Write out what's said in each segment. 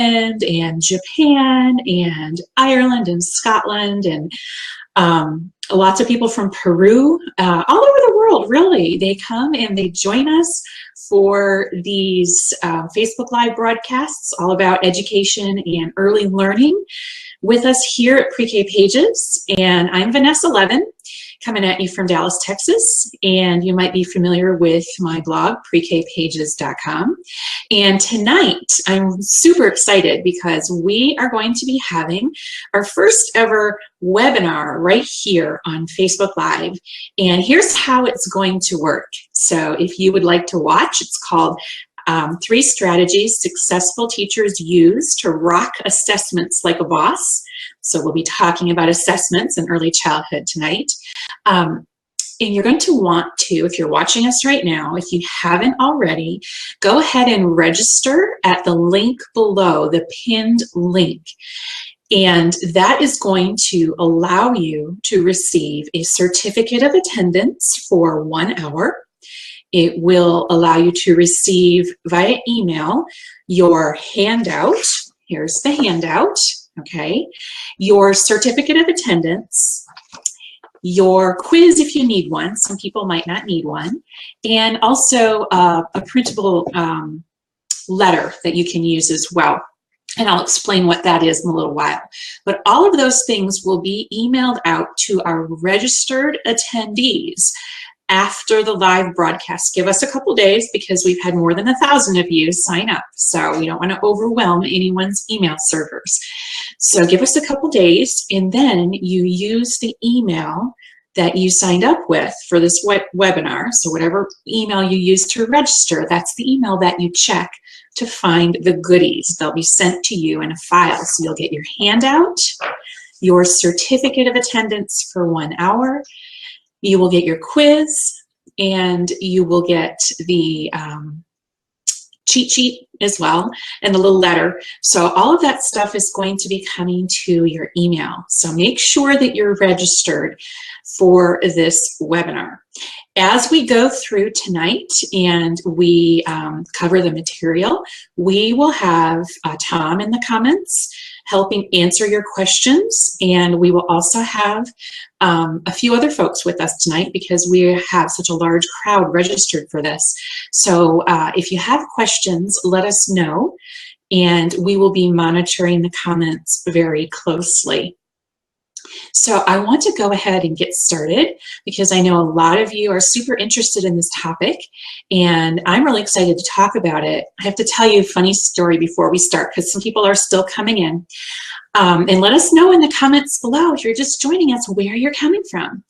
and Japan and Ireland and Scotland and lots of people from Peru, all over the world, really. They come and they join us for these Facebook Live broadcasts all about education and early learning with us here at Pre-K Pages. And I'm Vanessa Levin, coming at you from Dallas, Texas. And you might be familiar with my blog, prekpages.com. And tonight, I'm super excited because we are going to be having our first ever webinar right here on Facebook Live. And here's how it's going to work. So if you would like to watch, it's called 3 Strategies Successful Teachers Use to Rock Assessments Like a Boss. So we'll be talking about assessments in early childhood tonight. And you're going to want to, if you're watching us right now, if you haven't already, go ahead and register at the link below, the pinned link. And that is going to allow you to receive a certificate of attendance for 1 hour. It will allow you to receive via email your handout. Here's the handout, okay? Your certificate of attendance, your quiz if you need one. Some people might not need one. And also a printable letter that you can use as well. And I'll explain what that is in a little while. But all of those things will be emailed out to our registered attendees after the live broadcast. Give us a couple days because we've had more than 1,000 of you sign up. So we don't want to overwhelm anyone's email servers. So give us a couple days, and then you use the email that you signed up with for this webinar. So whatever email you use to register, that's the email that you check to find the goodies. They'll be sent to you in a file. So you'll get your handout, your certificate of attendance for 1 hour, you will get your quiz, and you will get the cheat sheet as well, and the little letter. So all of that stuff is going to be coming to your email. So make sure that you're registered for this webinar. As we go through tonight and we cover the material, we will have Tom in the comments helping answer your questions, and we will also have a few other folks with us tonight because we have such a large crowd registered for this. So if you have questions, let us know, and we will be monitoring the comments very closely. So I want to go ahead and get started because I know a lot of you are super interested in this topic, and I'm really excited to talk about it. I have to tell you a funny story before we start because some people are still coming in. And let us know in the comments below if you're just joining us where you're coming from.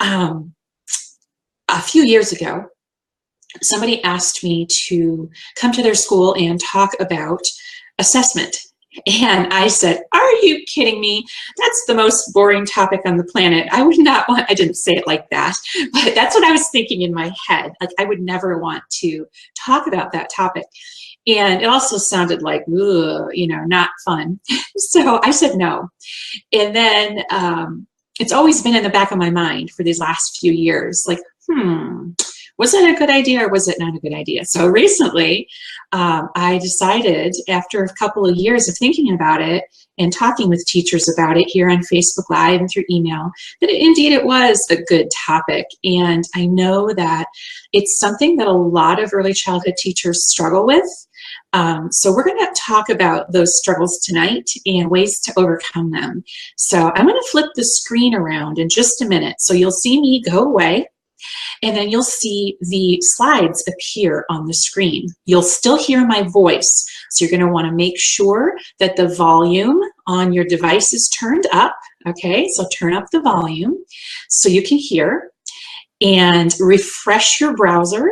A few years ago, somebody asked me to come to their school and talk about assessment. And I said, are you kidding me? That's the most boring topic on the planet. I would not want, I didn't say it like that, but that's what I was thinking in my head. Like I would never want to talk about that topic. And it also sounded like, ugh, you know, not fun. So I said no. And then it's always been in the back of my mind for these last few years, like, was that a good idea or was it not a good idea? So recently, I decided after a couple of years of thinking about it and talking with teachers about it here on Facebook Live and through email, that indeed it was a good topic. And I know that it's something that a lot of early childhood teachers struggle with. So we're going to talk about those struggles tonight and ways to overcome them. So I'm going to flip the screen around in just a minute. So you'll see me go away, and then you'll see the slides appear on the screen. You'll still hear my voice. So you're going to want to make sure that the volume on your device is turned up. Okay, so turn up the volume so you can hear, and refresh your browser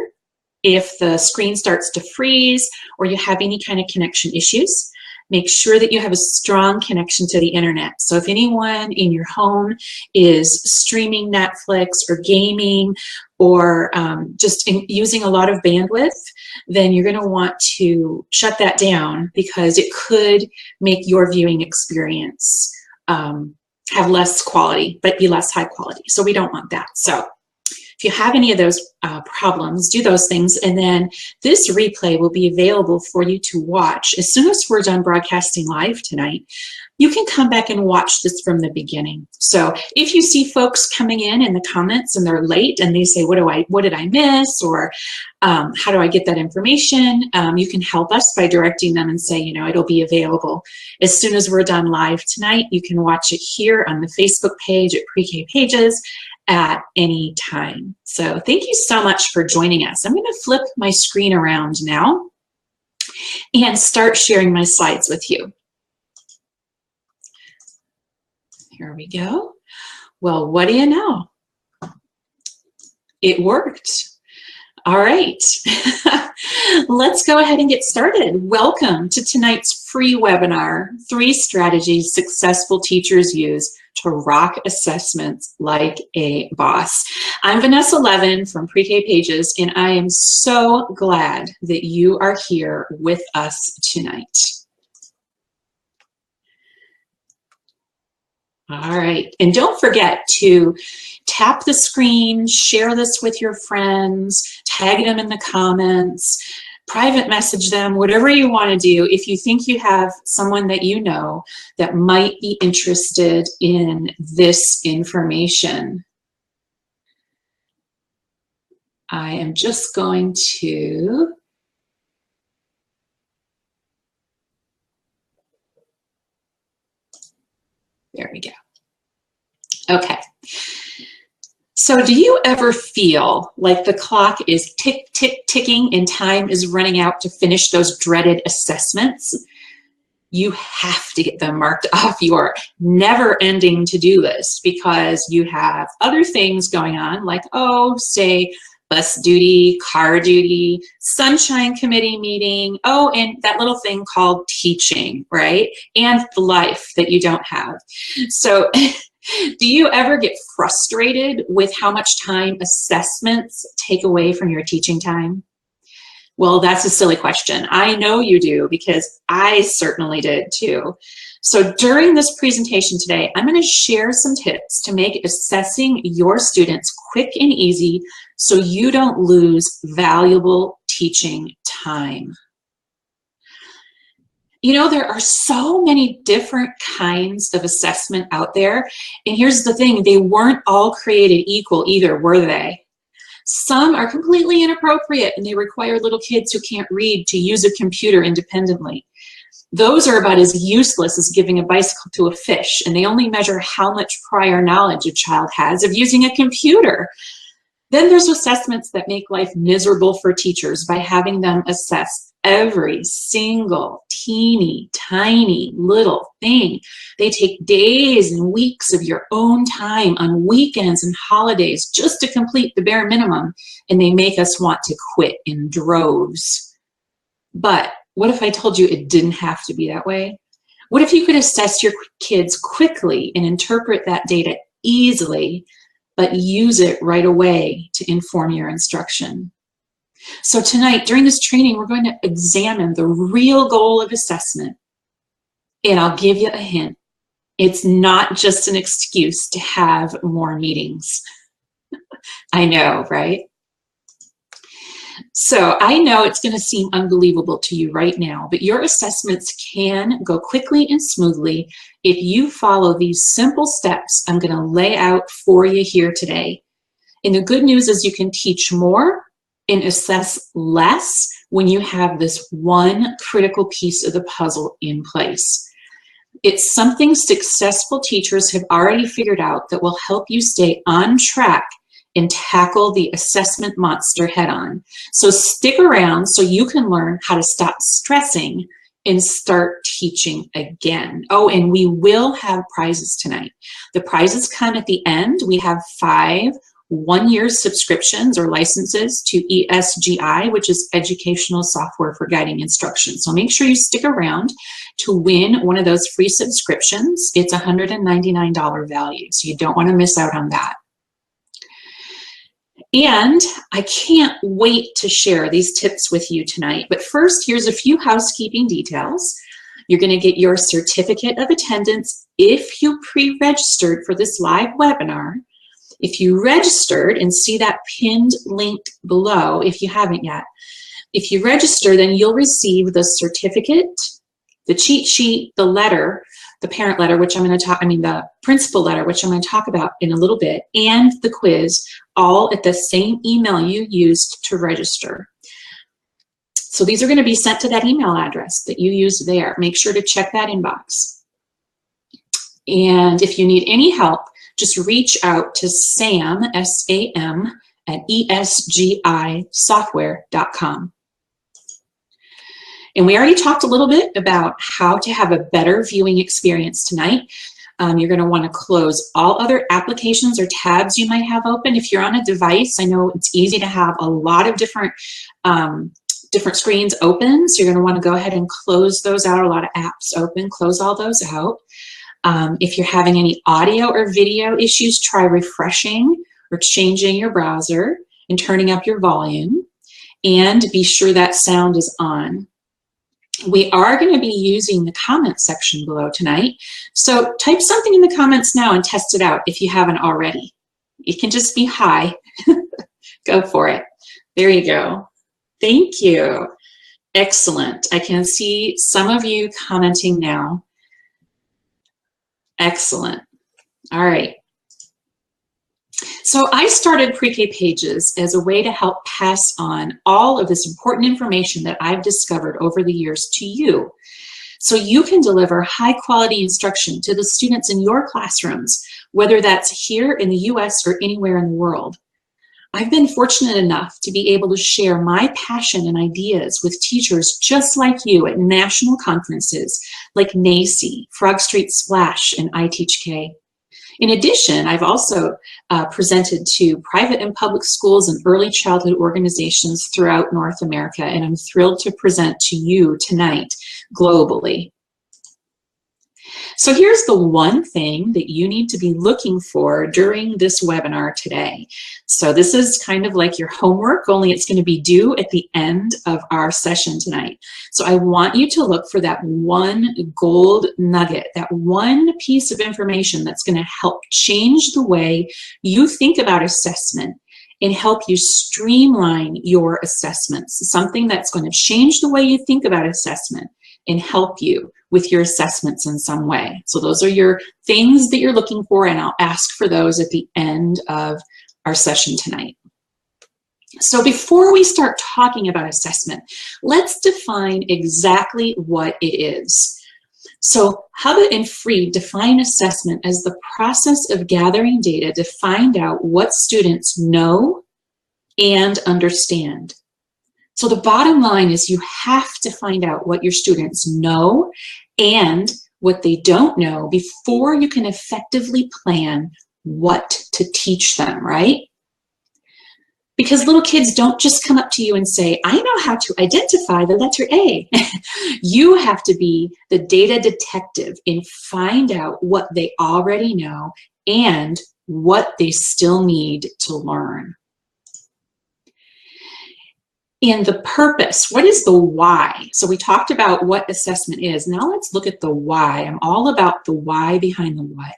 if the screen starts to freeze or you have any kind of connection issues. Make sure that you have a strong connection to the internet. So if anyone in your home is streaming Netflix or gaming or just using a lot of bandwidth, then you're going to want to shut that down because it could make your viewing experience have less quality, but be less high quality. So we don't want that. So If you have any of those problems, do those things, and then this replay will be available for you to watch. As soon as we're done broadcasting live tonight, you can come back and watch this from the beginning. So if you see folks coming in the comments and they're late and they say, what did I miss? Or how do I get that information? You can help us by directing them and say, you know, it'll be available. As soon as we're done live tonight, you can watch it here on the Facebook page at Pre-K Pages at any time. So thank you so much for joining us. I'm going to flip my screen around now and start sharing my slides with you. Here we go. Well, what do you know? It worked. All right, let's go ahead and get started. Welcome to tonight's free webinar, 3 strategies successful teachers use to rock assessments like a boss. I'm Vanessa Levin from Pre-K Pages, and I am so glad that you are here with us tonight. All right, and don't forget to tap the screen, share this with your friends, tag them in the comments, private message them, whatever you want to do if you think you have someone that you know that might be interested in this information. I am just going to there we go. Okay. So do you ever feel like the clock is tick, tick, ticking and time is running out to finish those dreaded assessments? You have to get them marked off your never-ending to-do list because you have other things going on like, oh, say, bus duty, car duty, sunshine committee meeting, oh, and that little thing called teaching, right? And the life that you don't have. So do you ever get frustrated with how much time assessments take away from your teaching time? Well, that's a silly question. I know you do because I certainly did too. So during this presentation today, I'm going to share some tips to make assessing your students quick and easy so you don't lose valuable teaching time. You know, there are so many different kinds of assessment out there. And here's the thing, they weren't all created equal either, were they? Some are completely inappropriate and they require little kids who can't read to use a computer independently. Those are about as useless as giving a bicycle to a fish, and they only measure how much prior knowledge a child has of using a computer. Then there's assessments that make life miserable for teachers by having them assess every single teeny tiny little thing. They take days and weeks of your own time on weekends and holidays just to complete the bare minimum, and they make us want to quit in droves. But what if I told you it didn't have to be that way? What if you could assess your kids quickly and interpret that data easily, but use it right away to inform your instruction? So tonight, during this training, we're going to examine the real goal of assessment. And I'll give you a hint. It's not just an excuse to have more meetings. I know, right? So I know it's going to seem unbelievable to you right now, but your assessments can go quickly and smoothly if you follow these simple steps I'm going to lay out for you here today. And the good news is you can teach more and assess less when you have this one critical piece of the puzzle in place. It's something successful teachers have already figured out that will help you stay on track and tackle the assessment monster head on. So stick around so you can learn how to stop stressing and start teaching again. Oh, and we will have prizes tonight. The prizes come at the end. We have 5 one-year subscriptions or licenses to ESGI, which is Educational Software for Guiding Instruction. So make sure you stick around to win one of those free subscriptions. It's a $199 value, so you don't want to miss out on that. And I can't wait to share these tips with you tonight. But first, here's a few housekeeping details. You're going to get your certificate of attendance if you pre-registered for this live webinar. If you registered, and see that pinned link below if you haven't yet, if you register, then you'll receive the certificate, the cheat sheet, the letter, the parent letter, which I'm going to talk, the principal letter, which I'm going to talk about in a little bit, and the quiz, all at the same email you used to register. So these are going to be sent to that email address that you used there. Make sure to check that inbox. And if you need any help, just reach out to Sam, S-A-M, at esgisoftware.com. And we already talked a little bit about how to have a better viewing experience tonight. You're going to want to close all other applications or tabs you might have open. If you're on a device, I know it's easy to have a lot of different screens open, so you're going to want to go ahead and close those out. A lot of apps open, close all those out. If you're having any audio or video issues, try refreshing or changing your browser and turning up your volume, and be sure that sound is on. We are going to be using the comment section below tonight, so type something in the comments now and test it out if you haven't already. It can just be hi. Go for it. There you go. Thank you. Excellent. I can see some of you commenting now. Excellent. All right. So I started Pre-K Pages as a way to help pass on all of this important information that I've discovered over the years to you, so you can deliver high quality instruction to the students in your classrooms, whether that's here in the US or anywhere in the world. I've been fortunate enough to be able to share my passion and ideas with teachers just like you at national conferences like NACE, Frog Street Splash, and iTeachK. In addition, I've also presented to private and public schools and early childhood organizations throughout North America, and I'm thrilled to present to you tonight globally. So here's the one thing that you need to be looking for during this webinar today. So this is kind of like your homework, only it's going to be due at the end of our session tonight. So I want you to look for that one gold nugget, that one piece of information that's going to help change the way you think about assessment and help you streamline your assessments. Something that's going to change the way you think about assessment and help you with your assessments in some way. So those are your things that you're looking for, and I'll ask for those at the end of our session tonight. So before we start talking about assessment, let's define exactly what it is. So Hubba and Freed define assessment as the process of gathering data to find out what students know and understand. So the bottom line is you have to find out what your students know and what they don't know before you can effectively plan what to teach them, right? Because little kids don't just come up to you and say, I know how to identify the letter A. You have to be the data detective and find out what they already know and what they still need to learn. And the purpose, what is the why? So we talked about what assessment is. Now let's look at the why. I'm all about the why behind the what.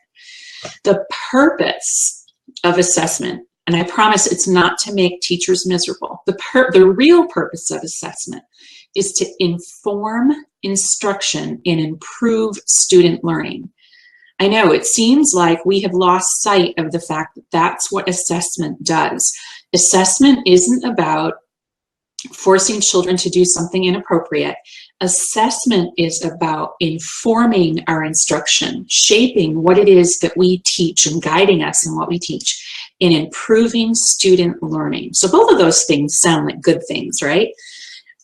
The purpose of assessment, and I promise it's not to make teachers miserable. The real purpose of assessment is to inform instruction and improve student learning. I know it seems like we have lost sight of the fact that that's what assessment does. Assessment isn't about forcing children to do something inappropriate. Assessment is about informing our instruction, shaping what it is that we teach and guiding us in what we teach, and improving student learning. So both of those things sound like good things, right?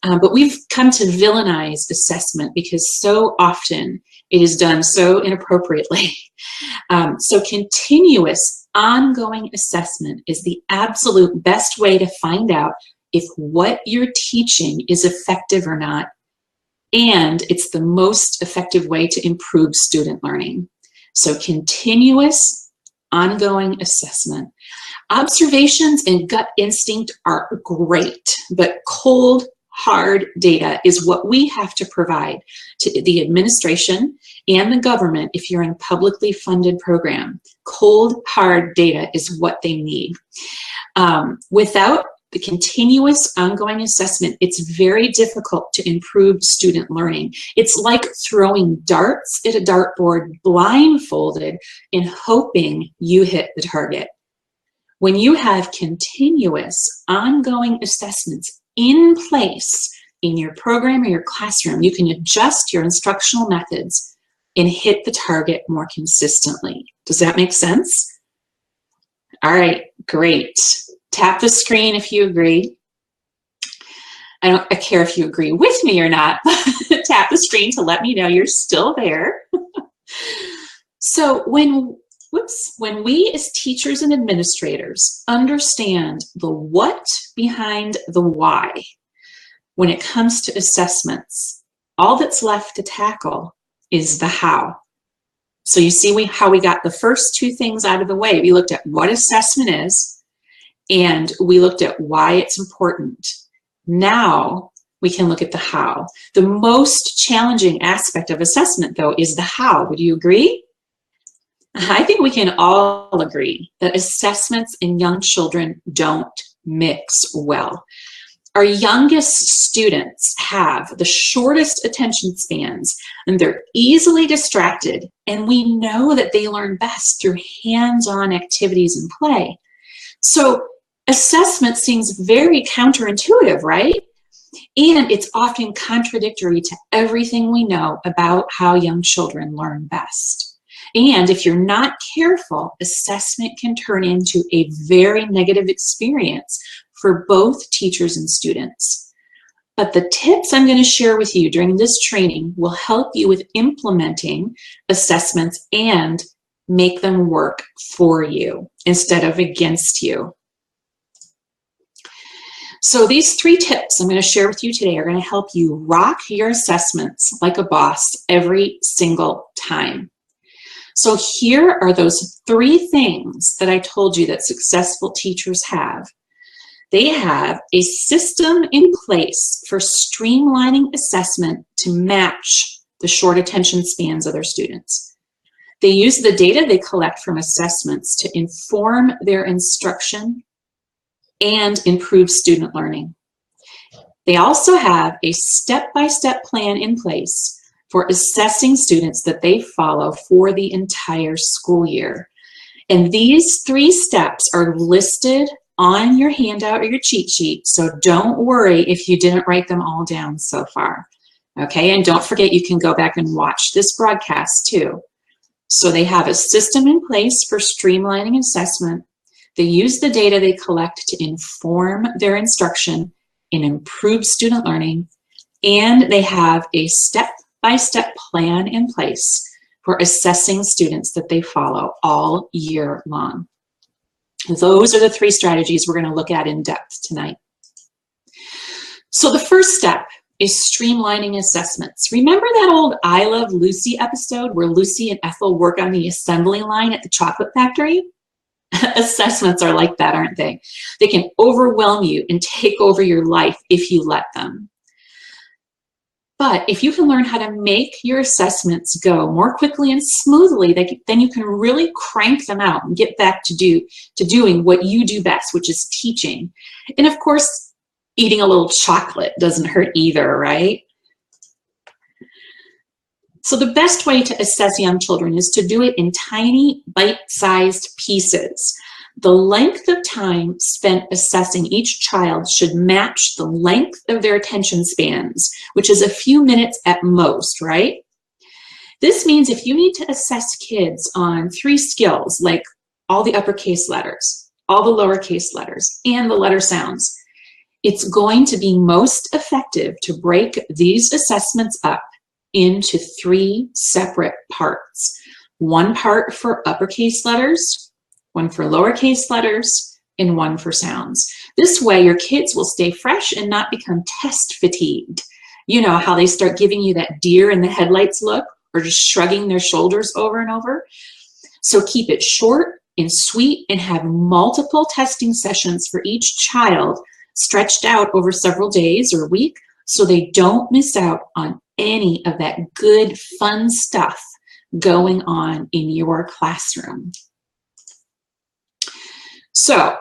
But we've come to villainize assessment because so often it is done so inappropriately. So continuous, ongoing assessment is the absolute best way to find out if what you're teaching is effective or not, and it's the most effective way to improve student learning. So continuous, ongoing assessment. Observations and gut instinct are great, but cold, hard data is what we have to provide to the administration and the government if you're in a publicly funded program. Cold, hard data is what they need. Without the continuous ongoing assessment, it's very difficult to improve student learning. It's like throwing darts at a dartboard blindfolded and hoping you hit the target. When you have continuous ongoing assessments in place in your program or your classroom, you can adjust your instructional methods and hit the target more consistently. Does that make sense? All right, great. Tap the screen if you agree. I don't care if you agree with me or not. Tap the screen to let me know you're still there. So when we as teachers and administrators understand the what behind the why, when it comes to assessments, all that's left to tackle is the how. So you see how we got the first two things out of the way. We looked at what assessment is, and we looked at why it's important. Now we can look at the how. The most challenging aspect of assessment, though, is the how. Would you agree? I think we can all agree that assessments in young children don't mix well. Our youngest students have the shortest attention spans, and they're easily distracted, and we know that they learn best through hands-on activities and play. So assessment seems very counterintuitive, right? And it's often contradictory to everything we know about how young children learn best. And if you're not careful, assessment can turn into a very negative experience for both teachers and students. But the tips I'm going to share with you during this training will help you with implementing assessments and make them work for you instead of against you. So these 3 tips I'm going to share with you today are going to help you rock your assessments like a boss every single time. So here are those 3 things that I told you that successful teachers have. They have a system in place for streamlining assessment to match the short attention spans of their students. They use the data they collect from assessments to inform their instruction and improve student learning. They also have a step-by-step plan in place for assessing students that they follow for the entire school year. And these 3 steps are listed on your handout or your cheat sheet, so don't worry if you didn't write them all down so far. Okay, and don't forget you can go back and watch this broadcast too. So they have a system in place for streamlining assessment. They use the data they collect to inform their instruction and improve student learning, and they have a step-by-step plan in place for assessing students that they follow all year long. Those are the 3 strategies we're going to look at in depth tonight. So the first step is streamlining assessments. Remember that old I Love Lucy episode where Lucy and Ethel work on the assembly line at the chocolate factory? Assessments are like that, aren't they? They can overwhelm you and take over your life if you let them. But if you can learn how to make your assessments go more quickly and smoothly, then you can really crank them out and get back to doing what you do best, which is teaching. And of course, eating a little chocolate doesn't hurt either, right? So the best way to assess young children is to do it in tiny, bite-sized pieces. The length of time spent assessing each child should match the length of their attention spans, which is a few minutes at most, right? This means if you need to assess kids on 3 skills, like all the uppercase letters, all the lowercase letters, and the letter sounds, it's going to be most effective to break these assessments up into 3 separate parts. 1 part for uppercase letters, 1 for lowercase letters, and 1 for sounds. This way your kids will stay fresh and not become test fatigued. You know how they start giving you that deer in the headlights look or just shrugging their shoulders over and over. So keep it short and sweet and have multiple testing sessions for each child stretched out over several days or a week so they don't miss out on any of that good, fun stuff going on in your classroom. So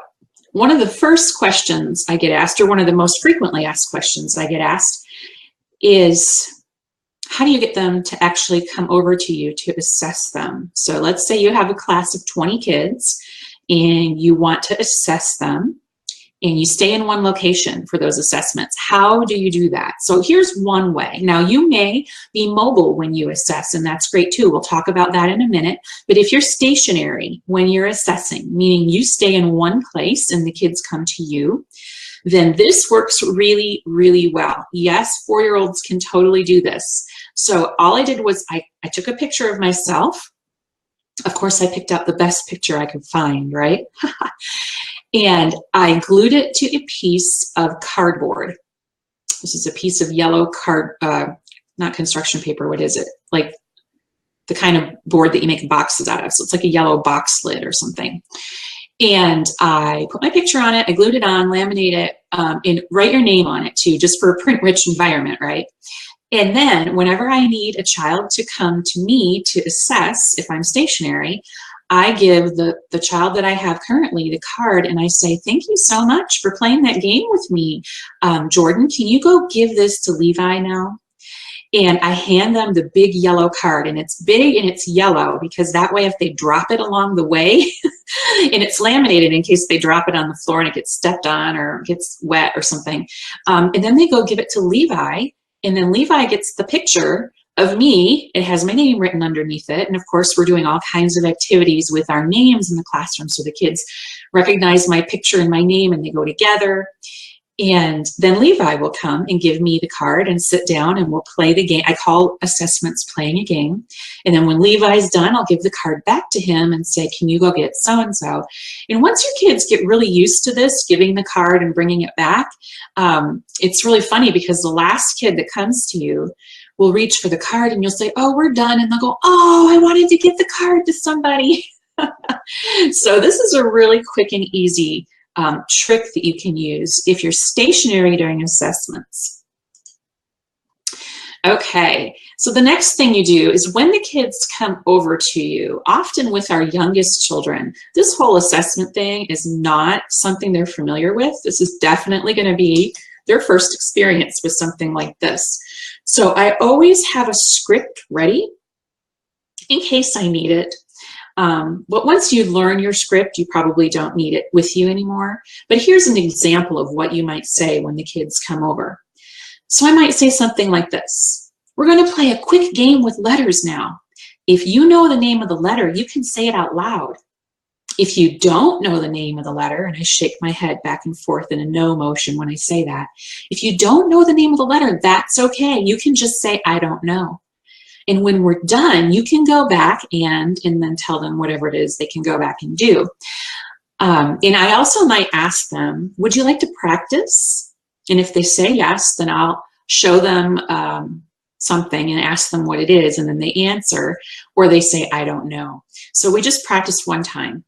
one of the first questions I get asked, or one of the most frequently asked questions I get asked, is how do you get them to actually come over to you to assess them? So let's say you have a class of 20 kids and you want to assess them, and you stay in one location for those assessments. How do you do that? So here's one way. Now, you may be mobile when you assess, and that's great too. We'll talk about that in a minute. But if you're stationary when you're assessing, meaning you stay in one place and the kids come to you, then this works really, really well. Yes, 4-year-olds can totally do this. So all I did was I took a picture of myself. Of course, I picked out the best picture I could find, right? And I glued it to a piece of cardboard. This is a piece of yellow not construction paper, what is it? Like the kind of board that you make boxes out of. So it's like a yellow box lid or something. And I put my picture on it, I glued it on, laminate it, and write your name on it too, just for a print-rich environment, right? And then whenever I need a child to come to me to assess, if I'm stationary, I give the child that I have currently the card, and I say, thank you so much for playing that game with me. Jordan, can you go give this to Levi now? And I hand them the big yellow card, and it's big and it's yellow because that way if they drop it along the way, and it's laminated in case they drop it on the floor and it gets stepped on or gets wet or something. And then they go give it to Levi, and then Levi gets the picture of me. It has my name written underneath it. And of course, we're doing all kinds of activities with our names in the classroom so the kids recognize my picture and my name and they go together. And then Levi will come and give me the card and sit down and we'll play the game. I call assessments playing a game. And then when Levi's done, I'll give the card back to him and say, can you go get so-and-so? And once your kids get really used to this, giving the card and bringing it back, it's really funny because the last kid that comes to you will reach for the card and you'll say, oh, we're done. And they'll go, oh, I wanted to give the card to somebody. So this is a really quick and easy trick that you can use if you're stationary during assessments. Okay, so the next thing you do is when the kids come over to you, often with our youngest children, this whole assessment thing is not something they're familiar with. This is definitely going to be their first experience with something like this. So I always have a script ready in case I need it. But once you learn your script, you probably don't need it with you anymore. But here's an example of what you might say when the kids come over. So I might say something like this. We're going to play a quick game with letters now. If you know the name of the letter, you can say it out loud. If you don't know the name of the letter, and I shake my head back and forth in a no motion when I say that, if you don't know the name of the letter, that's okay. You can just say, I don't know. And when we're done, you can go back and then tell them whatever it is they can go back and do. And I also might ask them, would you like to practice? And if they say yes, then I'll show them something and ask them what it is, and then they answer, or they say, I don't know. So we just practice one time.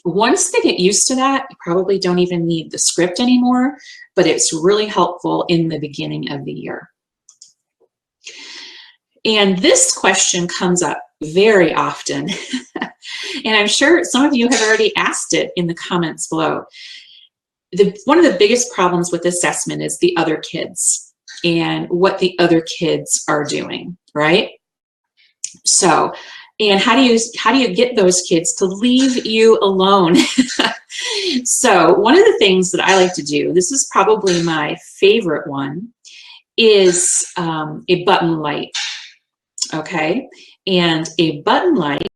Once they get used to that, you probably don't even need the script anymore, but it's really helpful in the beginning of the year. And this question comes up very often, and I'm sure some of you have already asked it in the comments below. One of the biggest problems with assessment is the other kids and what the other kids are doing, right? So, and how do you get those kids to leave you alone? So one of the things that I like to do, this is probably my favorite one, is a button light. Okay, and a button light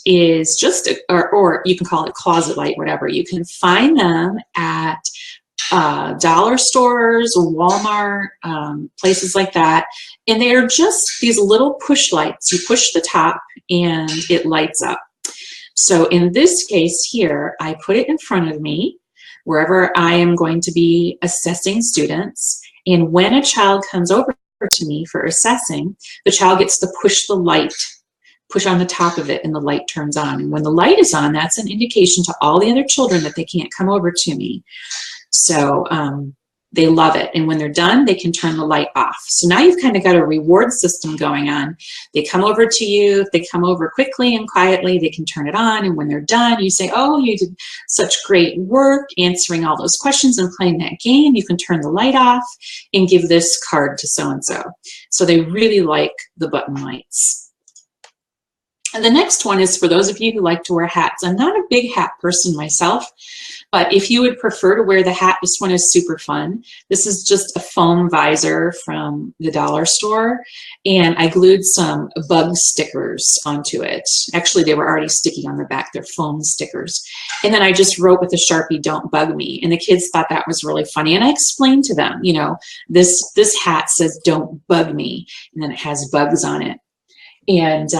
is just, or you can call it closet light, whatever. You can find them at dollar stores or Walmart, places like that. And they are just these little push lights. You push the top and it lights up. So in this case here, I put it in front of me wherever I am going to be assessing students. And when a child comes over to me for assessing, the child gets to push the light, push on the top of it, and the light turns on. And when the light is on, that's an indication to all the other children that they can't come over to me. So They love it. And when they're done, they can turn the light off. So now you've kind of got a reward system going on. They come over to you. If they come over quickly and quietly, they can turn it on. And when they're done, you say, oh, you did such great work answering all those questions and playing that game. You can turn the light off and give this card to so-and-so. So they really like the button lights. And the next one is for those of you who like to wear hats. I'm not a big hat person myself, but if you would prefer to wear the hat, this one is super fun. This is just a foam visor from the dollar store, and I glued some bug stickers onto it. Actually, they were already sticky on the back. They're foam stickers. And then I just wrote with a Sharpie, "Don't bug me." And the kids thought that was really funny. And I explained to them, you know, this hat says, "Don't bug me," and then it has bugs on it. And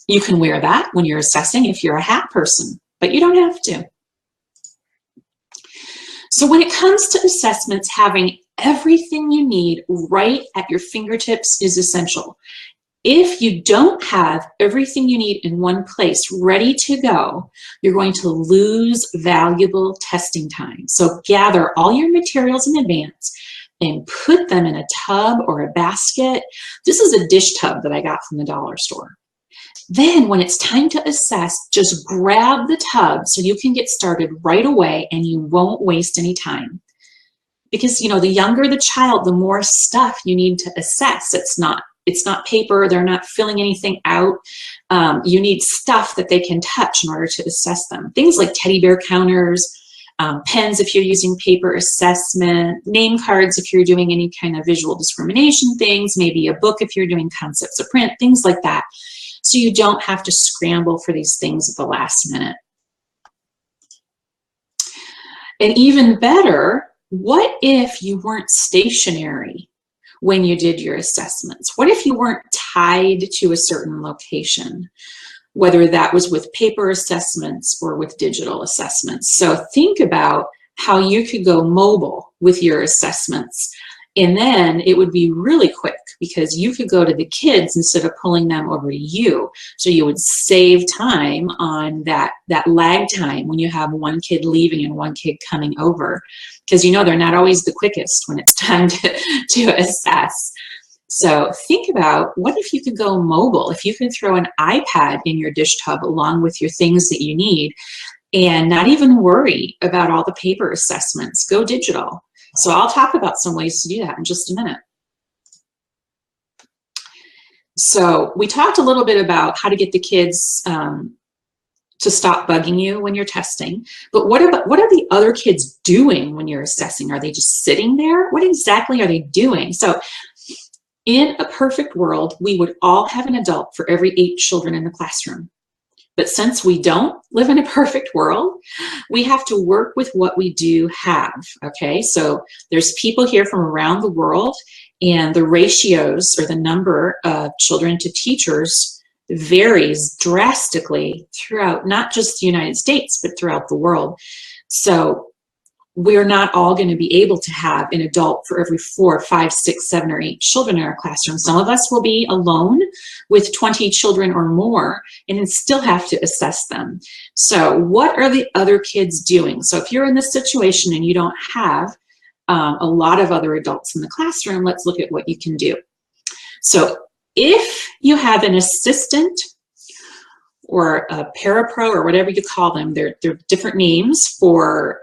you can wear that when you're assessing if you're a hat person, but you don't have to. So when it comes to assessments, having everything you need right at your fingertips is essential. If you don't have everything you need in one place ready to go, you're going to lose valuable testing time. So gather all your materials in advance and put them in a tub or a basket. This is a dish tub that I got from the dollar store. Then when it's time to assess, just grab the tub so you can get started right away and you won't waste any time. Because, you know, the younger the child, the more stuff you need to assess. It's not paper, they're not filling anything out. You need stuff that they can touch in order to assess them. Things like teddy bear counters, pens if you're using paper assessment, name cards if you're doing any kind of visual discrimination things, maybe a book if you're doing concepts of print, things like that. So you don't have to scramble for these things at the last minute. And even better, what if you weren't stationary when you did your assessments? What if you weren't tied to a certain location, whether that was with paper assessments or with digital assessments? So think about how you could go mobile with your assessments. And then it would be really quick because you could go to the kids instead of pulling them over to you. So you would save time on that lag time when you have one kid leaving and one kid coming over. Because you know they're not always the quickest when it's time to assess. So think about, what if you could go mobile? If you could throw an iPad in your dish tub along with your things that you need and not even worry about all the paper assessments, go digital. So I'll talk about some ways to do that in just a minute. So we talked a little bit about how to get the kids to stop bugging you when you're testing, but what are the other kids doing when you're assessing? Are they just sitting there? What exactly are they doing? So in a perfect world, we would all have an adult for every 8 children in the classroom. But since we don't live in a perfect world, we have to work with what we do have, okay? So there's people here from around the world, and the ratios or the number of children to teachers varies drastically throughout not just the United States, but throughout the world. So we're not all going to be able to have an adult for every 4, 5, 6, 7, or 8 children in our classroom. Some of us will be alone with 20 children or more and still have to assess them. So what are the other kids doing? So if you're in this situation and you don't have a lot of other adults in the classroom, let's look at what you can do. So if you have an assistant or a parapro or whatever you call them, they're different names for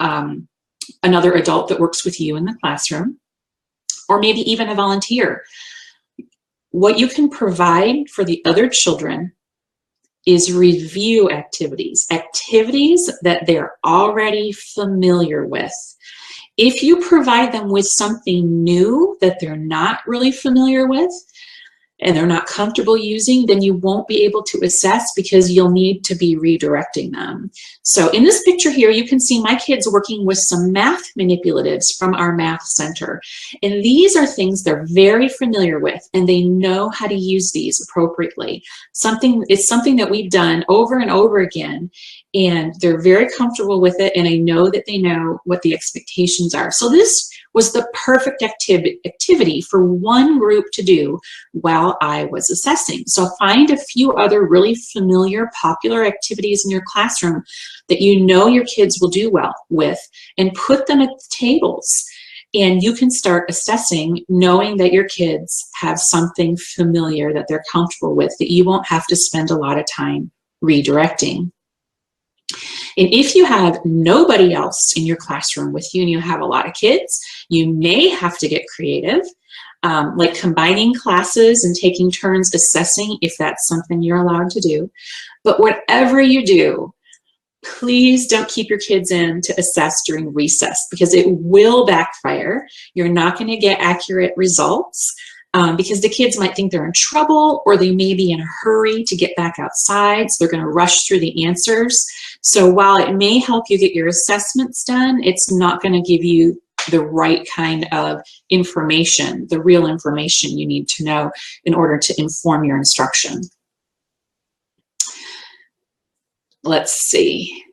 another adult that works with you in the classroom, or maybe even a volunteer. What you can provide for the other children is review activities, activities that they're already familiar with. If you provide them with something new that they're not really familiar with and they're not comfortable using, then you won't be able to assess because you'll need to be redirecting them. So in this picture here, you can see my kids working with some math manipulatives from our math center. And these are things they're very familiar with, and they know how to use these appropriately. It's something that we've done over and over again, and they're very comfortable with it, and I know that they know what the expectations are. So this was the perfect activity for one group to do while I was assessing. So find a few other really familiar, popular activities in your classroom that you know your kids will do well with, and put them at the tables. And you can start assessing knowing that your kids have something familiar that they're comfortable with that you won't have to spend a lot of time redirecting. And if you have nobody else in your classroom with you and you have a lot of kids, you may have to get creative, like combining classes and taking turns assessing if that's something you're allowed to do. But whatever you do, please don't keep your kids in to assess during recess because it will backfire. You're not going to get accurate results because the kids might think they're in trouble or they may be in a hurry to get back outside. So they're going to rush through the answers. So while it may help you get your assessments done, it's not going to give you the right kind of information, the real information you need to know in order to inform your instruction. Let's see.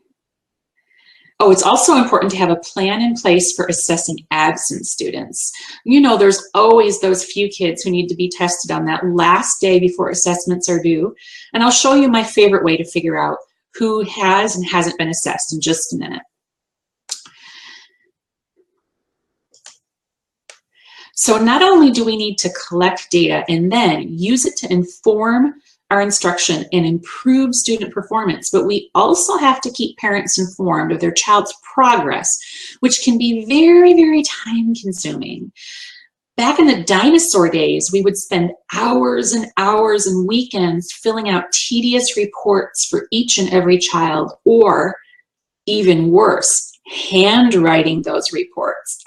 Oh, it's also important to have a plan in place for assessing absent students. You know, there's always those few kids who need to be tested on that last day before assessments are due. And I'll show you my favorite way to figure out who has and hasn't been assessed in just a minute. So not only do we need to collect data and then use it to inform our instruction and improve student performance, but we also have to keep parents informed of their child's progress, which can be very, very time consuming. Back in the dinosaur days, we would spend hours and hours and weekends filling out tedious reports for each and every child, or even worse, handwriting those reports.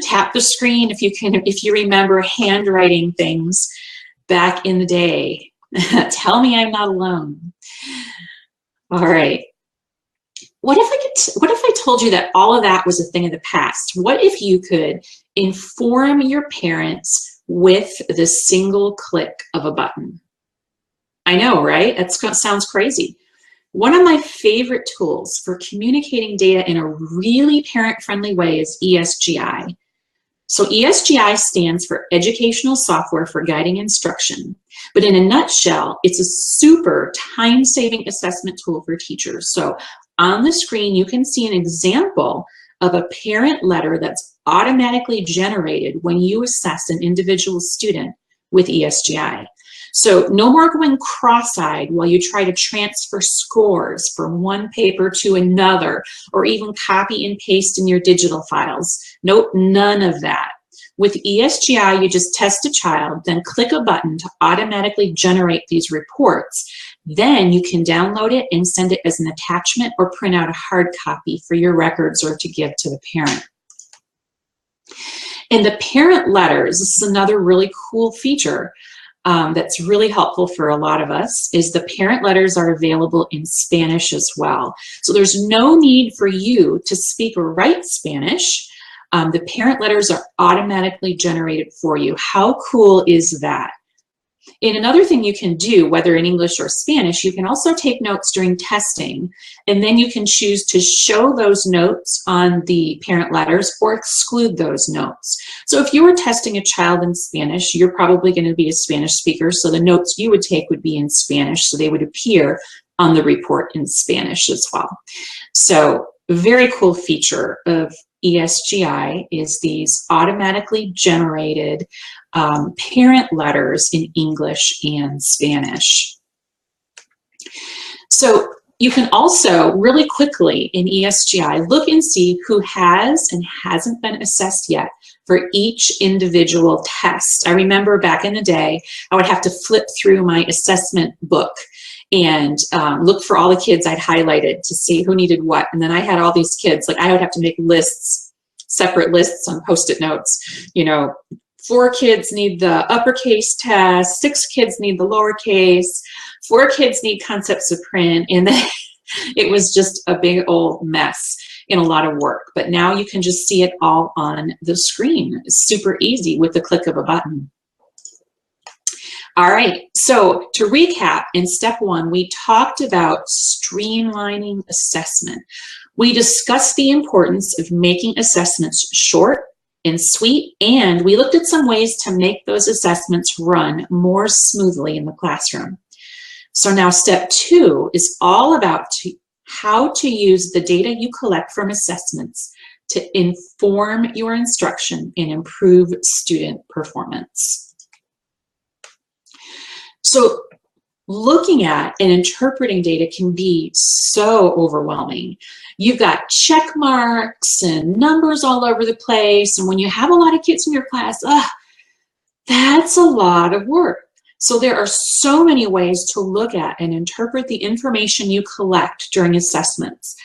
Tap the screen if you remember handwriting things back in the day. Tell me I'm not alone. All right. What if I told you that all of that was a thing of the past? What if you could inform your parents with the single click of a button? I know, right? That sounds crazy. One of my favorite tools for communicating data in a really parent-friendly way is ESGI. So ESGI stands for Educational Software for Guiding Instruction. But in a nutshell, it's a super time-saving assessment tool for teachers. So on the screen, you can see an example of a parent letter that's automatically generated when you assess an individual student with ESGI. So no more going cross-eyed while you try to transfer scores from one paper to another, or even copy and paste in your digital files. Nope, none of that. With ESGI, you just test a child, then click a button to automatically generate these reports. Then you can download it and send it as an attachment or print out a hard copy for your records or to give to the parent. And the parent letters, this is another really cool feature that's really helpful for a lot of us, is the parent letters are available in Spanish as well. So there's no need for you to speak or write Spanish. The parent letters are automatically generated for you. How cool is that? And another thing you can do, whether in English or Spanish, you can also take notes during testing, and then you can choose to show those notes on the parent letters or exclude those notes. So if you were testing a child in Spanish, you're probably going to be a Spanish speaker, so the notes you would take would be in Spanish, so they would appear on the report in Spanish as well. So a very cool feature of ESGI is these automatically generated parent letters in English and Spanish. So you can also really quickly in ESGI look and see who has and hasn't been assessed yet for each individual test. I remember back in the day, I would have to flip through my assessment book and look for all the kids I'd highlighted to see who needed what. And then I had all these kids, like I would have to make lists, separate lists on Post-it notes. You know, 4 kids need the uppercase test, 6 kids need the lowercase, 4 kids need concepts of print, and then it was just a big old mess and a lot of work. But now you can just see it all on the screen. It's super easy with the click of a button. All right, so to recap, in step 1, we talked about streamlining assessment. We discussed the importance of making assessments short and sweet, and we looked at some ways to make those assessments run more smoothly in the classroom. So now step 2 is all about how to use the data you collect from assessments to inform your instruction and improve student performance. So looking at and interpreting data can be so overwhelming. You've got check marks and numbers all over the place, and when you have a lot of kids in your class, that's a lot of work. So there are so many ways to look at and interpret the information you collect during assessments.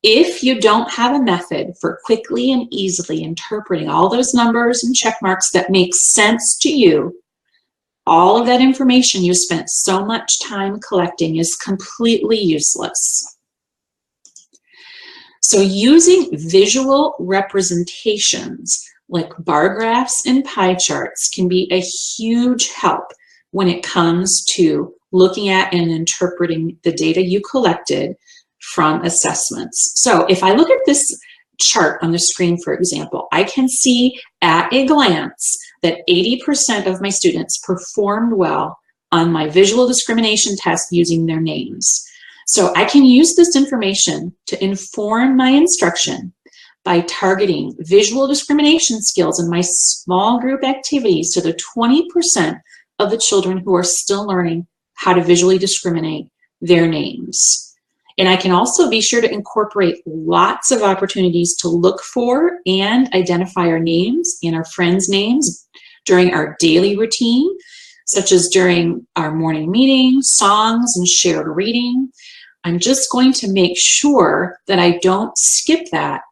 If you don't have a method for quickly and easily interpreting all those numbers and check marks that make sense to you, all of that information you spent so much time collecting is completely useless. So using visual representations like bar graphs and pie charts can be a huge help when it comes to looking at and interpreting the data you collected from assessments. So if I look at this chart on the screen, for example, I can see at a glance that 80% of my students performed well on my visual discrimination test using their names. So I can use this information to inform my instruction by targeting visual discrimination skills in my small group activities to the 20% of the children who are still learning how to visually discriminate their names. And I can also be sure to incorporate lots of opportunities to look for and identify our names and our friends' names during our daily routine, such as during our morning meeting, songs, and shared reading. I'm just going to make sure that I don't skip that.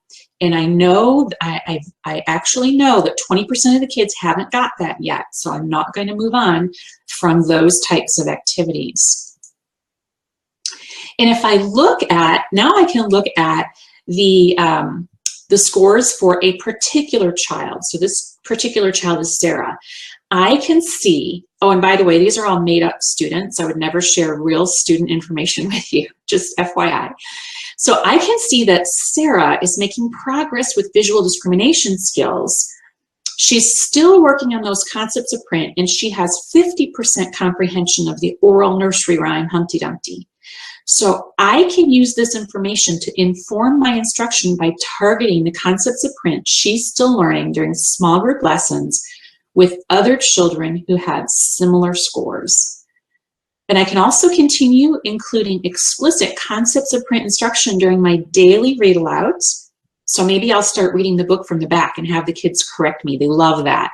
And I know, I actually know that 20% of the kids haven't got that yet, so I'm not going to move on from those types of activities. And if I look at, now I can look at the scores for a particular child. So this particular child is Sarah. I can see, oh, and by the way, these are all made up students. I would never share real student information with you, just FYI. So I can see that Sarah is making progress with visual discrimination skills. She's still working on those concepts of print, and she has 50% comprehension of the oral nursery rhyme Humpty Dumpty. So I can use this information to inform my instruction by targeting the concepts of print she's still learning during small group lessons with other children who have similar scores. And I can also continue including explicit concepts of print instruction during my daily read alouds. So maybe I'll start reading the book from the back and have the kids correct me. They love that.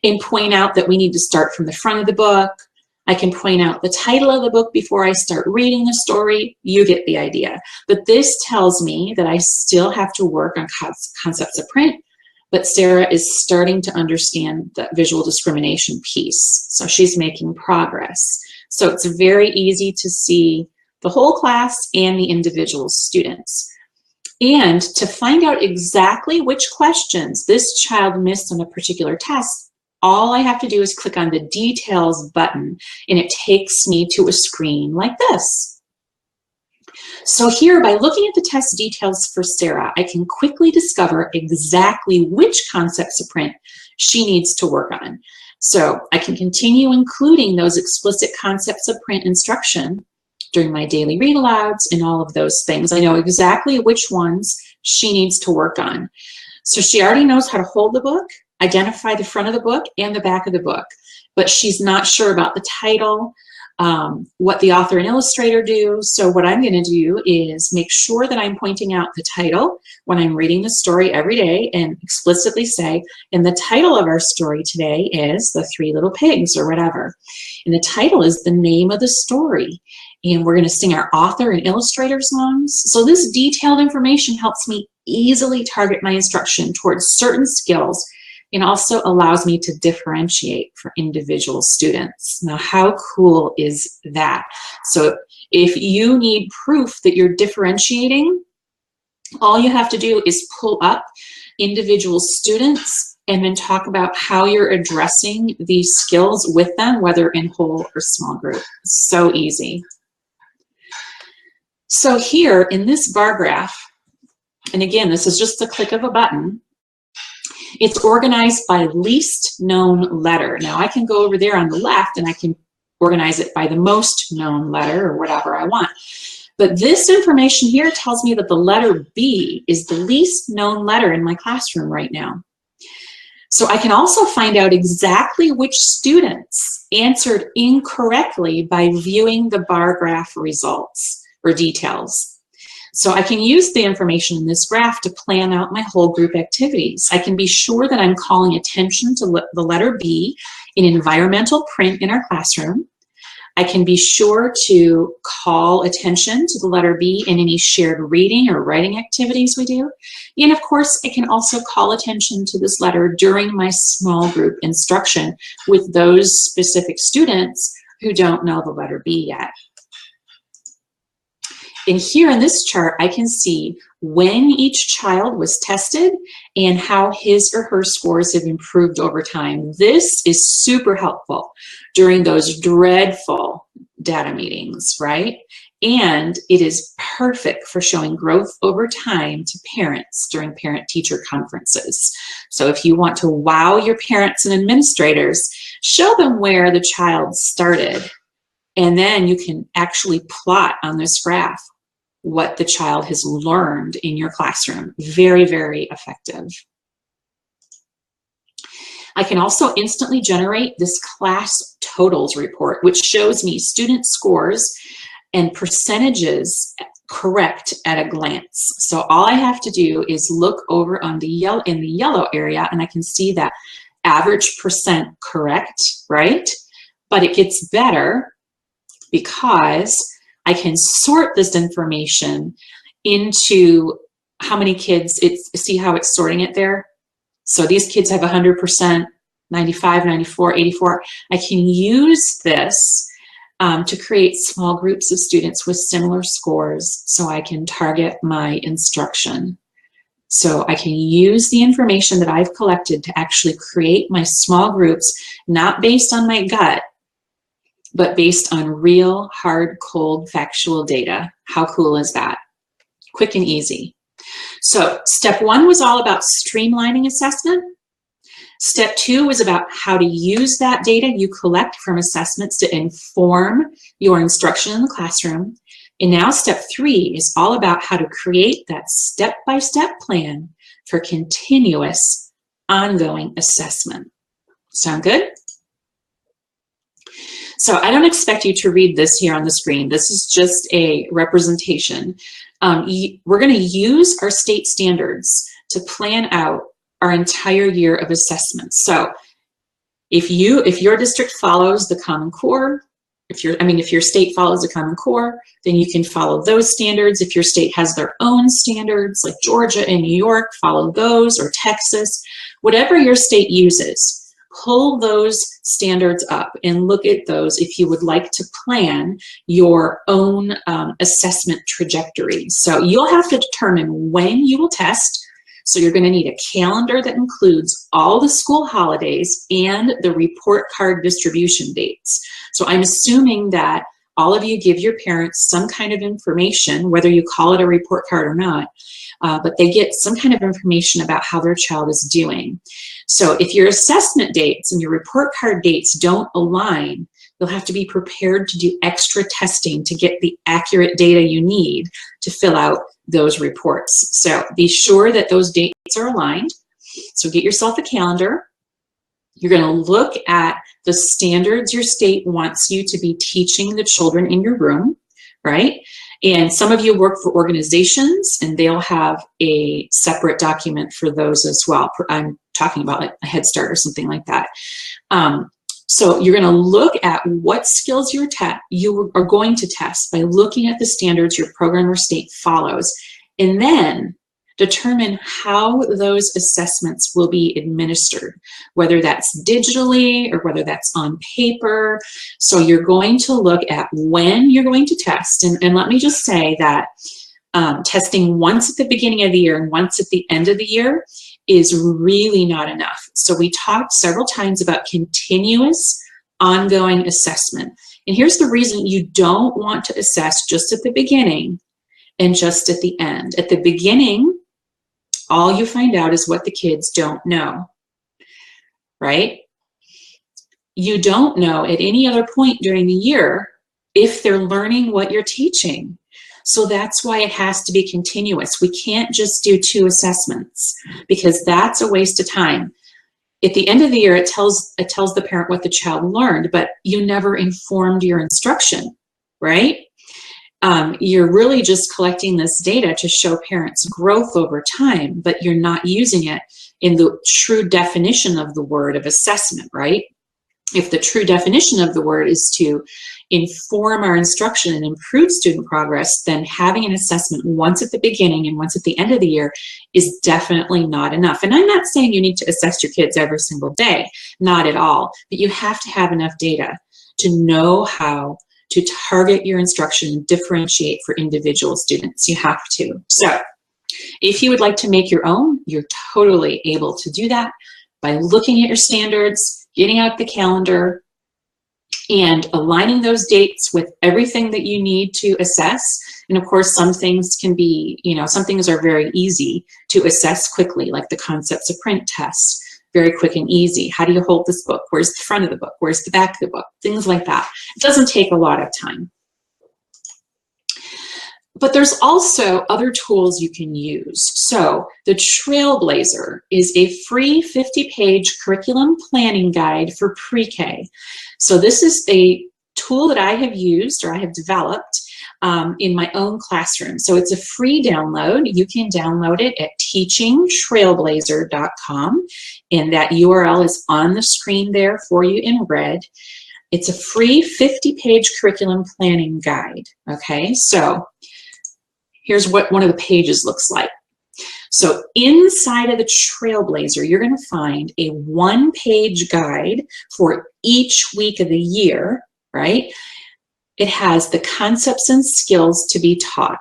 And point out that we need to start from the front of the book. I can point out the title of the book before I start reading the story. You get the idea. But this tells me that I still have to work on concepts of print, but Sarah is starting to understand that visual discrimination piece. So she's making progress. So it's very easy to see the whole class and the individual students. And to find out exactly which questions this child missed on a particular test, all I have to do is click on the details button, and it takes me to a screen like this. So here, by looking at the test details for Sarah, I can quickly discover exactly which concepts of print she needs to work on. So I can continue including those explicit concepts of print instruction during my daily read alouds and all of those things. I know exactly which ones she needs to work on. So she already knows how to hold the book, identify the front of the book and the back of the book, but she's not sure about the title, what the author and illustrator do. So what I'm going to do is make sure that I'm pointing out the title when I'm reading the story every day and explicitly say, and the title of our story today is The Three Little Pigs or whatever. And the title is the name of the story. And we're going to sing our author and illustrator songs. So this detailed information helps me easily target my instruction towards certain skills and also allows me to differentiate for individual students. Now, how cool is that? So if you need proof that you're differentiating, all you have to do is pull up individual students and then talk about how you're addressing these skills with them, whether in whole or small group. It's so easy. So here in this bar graph, and again, this is just the click of a button, it's organized by least known letter. Now I can go over there on the left and I can organize it by the most known letter or whatever I want. But this information here tells me that the letter B is the least known letter in my classroom right now. So I can also find out exactly which students answered incorrectly by viewing the bar graph results or details. So I can use the information in this graph to plan out my whole group activities. I can be sure that I'm calling attention to the letter B in environmental print in our classroom. I can be sure to call attention to the letter B in any shared reading or writing activities we do. And of course, I can also call attention to this letter during my small group instruction with those specific students who don't know the letter B yet. And here in this chart, I can see when each child was tested and how his or her scores have improved over time. This is super helpful during those dreadful data meetings, right? And it is perfect for showing growth over time to parents during parent-teacher conferences. So if you want to wow your parents and administrators, show them where the child started. And then you can actually plot on this graph what the child has learned in your classroom. Very, very effective. I can also instantly generate this class totals report, which shows me student scores and percentages correct at a glance. So all I have to do is look over on the in the yellow area, and I can see that average percent correct, right? But it gets better because I can sort this information into how many kids, see how it's sorting it there? So these kids have 100%, 95, 94, 84. I can use this to create small groups of students with similar scores so I can target my instruction. So I can use the information that I've collected to actually create my small groups, not based on my gut, but based on real, hard, cold, factual data. How cool is that? Quick and easy. So step one was all about streamlining assessment. Step two was about how to use that data you collect from assessments to inform your instruction in the classroom. And now step three is all about how to create that step-by-step plan for continuous, ongoing assessment. Sound good? So I don't expect you to read this here on the screen. This is just a representation. We're going to use our state standards to plan out our entire year of assessments. So if your district follows the Common Core, if your state follows the Common Core, then you can follow those standards. If your state has their own standards, like Georgia and New York, follow those, or Texas, whatever your state uses. Pull those standards up and look at those if you would like to plan your own assessment trajectory. So you'll have to determine when you will test. So you're going to need a calendar that includes all the school holidays and the report card distribution dates. So I'm assuming that all of you give your parents some kind of information, whether you call it a report card or not, but they get some kind of information about how their child is doing. So if your assessment dates and your report card dates don't align, you'll have to be prepared to do extra testing to get the accurate data you need to fill out those reports. So be sure that those dates are aligned. So get yourself a calendar. You're going to look at the standards your state wants you to be teaching the children in your room, right? And some of you work for organizations, and they'll have a separate document for those as well. I'm talking about like a Head Start or something like that. So you're going to look at what skills you are going to test by looking at the standards your program or state follows, and then determine how those assessments will be administered, whether that's digitally or whether that's on paper. So you're going to look at when you're going to test. And let me just say that testing once at the beginning of the year and once at the end of the year is really not enough. So we talked several times about continuous, ongoing assessment. And here's the reason you don't want to assess just at the beginning and just at the end. At the beginning, all you find out is what the kids don't know, right? You don't know at any other point during the year if they're learning what you're teaching. So that's why it has to be continuous. We can't just do 2 assessments because that's a waste of time. At the end of the year, it tells the parent what the child learned, but you never informed your instruction, right? You're really just collecting this data to show parents growth over time, but you're not using it in the true definition of the word of assessment, right? If the true definition of the word is to inform our instruction and improve student progress, then having an assessment once at the beginning and once at the end of the year is definitely not enough. And I'm not saying you need to assess your kids every single day, not at all, but you have to have enough data to know how to target your instruction and differentiate for individual students. You have to. So if you would like to make your own, you're totally able to do that by looking at your standards, getting out the calendar, and aligning those dates with everything that you need to assess. And of course, some things can be, some things are very easy to assess quickly, like the concepts of print tests, very quick and easy. How do you hold this book? Where's the front of the book? Where's the back of the book? Things like that. It doesn't take a lot of time. But there's also other tools you can use. So the Trailblazer is a free 50-page curriculum planning guide for pre-K. So this is a tool that I have used or I have developed in my own classroom. So it's a free download. You can download it at teachingtrailblazer.com, and that URL is on the screen there for you in red. It's a free 50-page curriculum planning guide. Okay, so here's what one of the pages looks like. So inside of the Trailblazer, you're going to find a 1-page guide for each week of the year, right? It has the concepts and skills to be taught,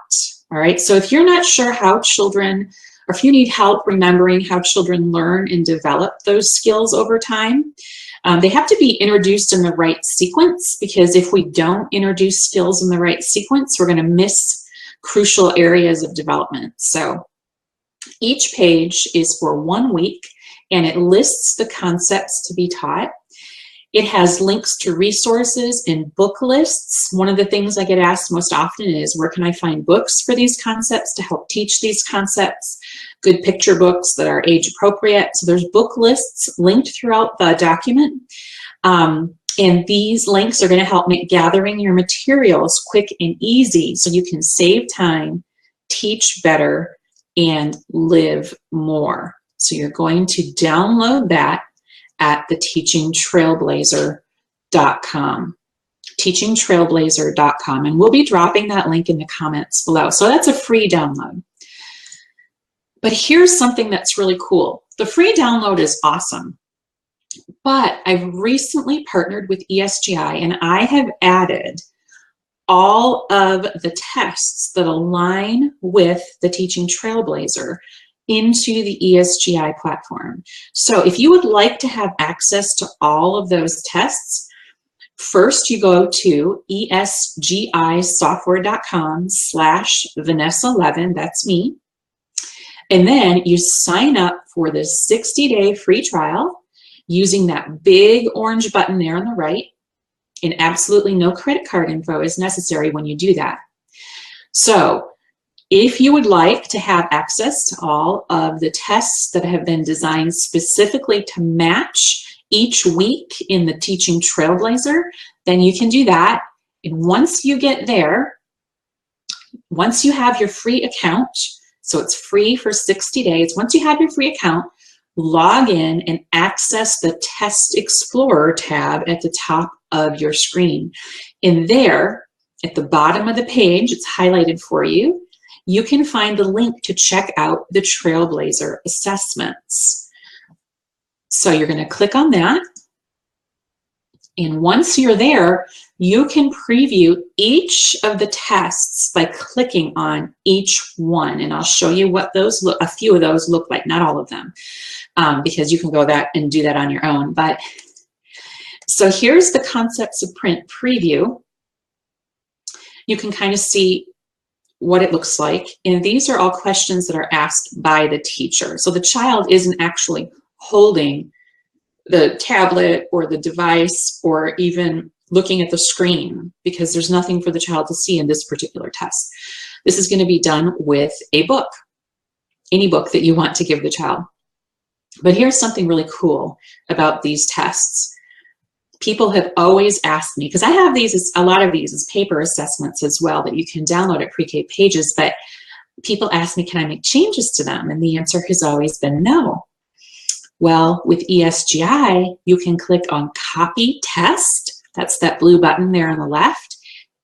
all right? So if you're not sure how children, or if you need help remembering how children learn and develop those skills over time, they have to be introduced in the right sequence, because if we don't introduce skills in the right sequence, we're going to miss crucial areas of development. So each page is for 1 week, and it lists the concepts to be taught. It has links to resources and book lists. One of the things I get asked most often is, where can I find books for these concepts to help teach these concepts? Good picture books that are age appropriate. So there's book lists linked throughout the document. And these links are going to help make gathering your materials quick and easy so you can save time, teach better, and live more. So you're going to download that at the teachingtrailblazer.com. teachingtrailblazer.com, and we'll be dropping that link in the comments below. So that's a free download. But here's something that's really cool. The free download is awesome, but I've recently partnered with ESGI, and I have added all of the tests that align with the Teaching Trailblazer into the ESGI platform. So if you would like to have access to all of those tests, first you go to esgisoftware.com/Vanessa Levin, that's me, and then you sign up for this 60-day free trial using that big orange button there on the right, and absolutely no credit card info is necessary when you do that. So if you would like to have access to all of the tests that have been designed specifically to match each week in the Teaching Trailblazer, then you can do that. And once you get there, once you have your free account, so it's free for 60 days, once you have your free account, log in and access the Test Explorer tab at the top of your screen. In there, at the bottom of the page, it's highlighted for you, you can find the link to check out the Trailblazer assessments. So you're going to click on that. And once you're there, you can preview each of the tests by clicking on each one. And I'll show you what those look, a few of those look like, not all of them, because you can go that and do that on your own. But so here's the concepts of print preview. You can kind of see what it looks like. And these are all questions that are asked by the teacher. So the child isn't actually holding the tablet or the device or even looking at the screen, because there's nothing for the child to see in this particular test. This is going to be done with a book, any book that you want to give the child. But here's something really cool about these tests. People have always asked me, because I have these, a lot of these as paper assessments as well that you can download at Pre-K Pages, but people ask me, can I make changes to them? And the answer has always been no. Well, with ESGI, you can click on Copy Test. That's that blue button there on the left.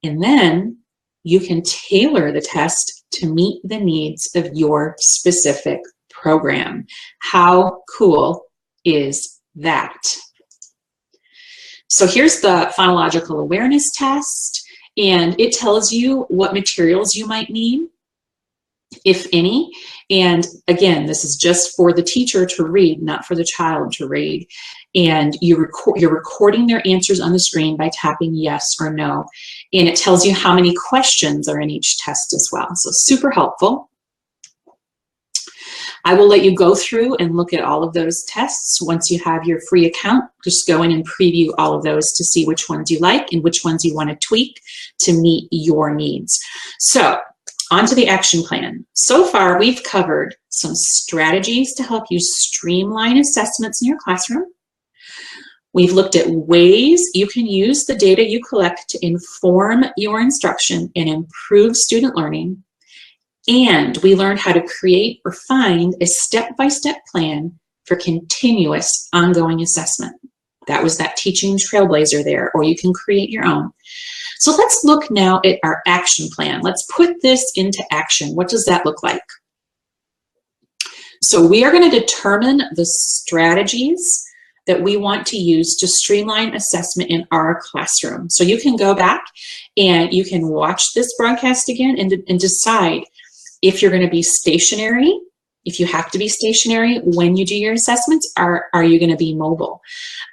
And then you can tailor the test to meet the needs of your specific program. How cool is that? So here's the phonological awareness test, and it tells you what materials you might need, if any. And again, this is just for the teacher to read, not for the child to read. And you're recording their answers on the screen by tapping yes or no. And it tells you how many questions are in each test as well. So super helpful. I will let you go through and look at all of those tests. Once you have your free account, just go in and preview all of those to see which ones you like and which ones you want to tweak to meet your needs. So on to the action plan. So far, we've covered some strategies to help you streamline assessments in your classroom. We've looked at ways you can use the data you collect to inform your instruction and improve student learning. And we learned how to create or find a step-by-step plan for continuous ongoing assessment. That was that teaching trailblazer there, or you can create your own. So let's look now at our action plan. Let's put this into action. What does that look like? So we are going to determine the strategies that we want to use to streamline assessment in our classroom. So you can go back and you can watch this broadcast again and decide if you're going to be stationary, if you have to be stationary when you do your assessments, are you going to be mobile?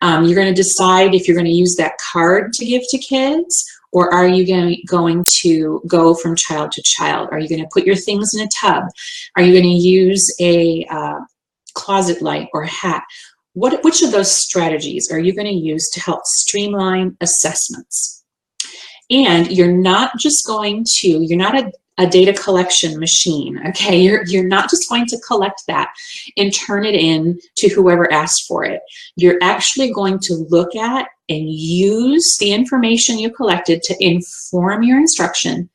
You're going to decide if you're going to use that card to give to kids, or are you going to go from child to child? Are you going to put your things in a tub? Are you going to use a closet light or a hat? Which of those strategies are you going to use to help streamline assessments? And you're not just going to, you're not a data collection machine, okay? You're not just going to collect that and turn it in to whoever asked for it. You're actually going to look at and use the information you collected to inform your instruction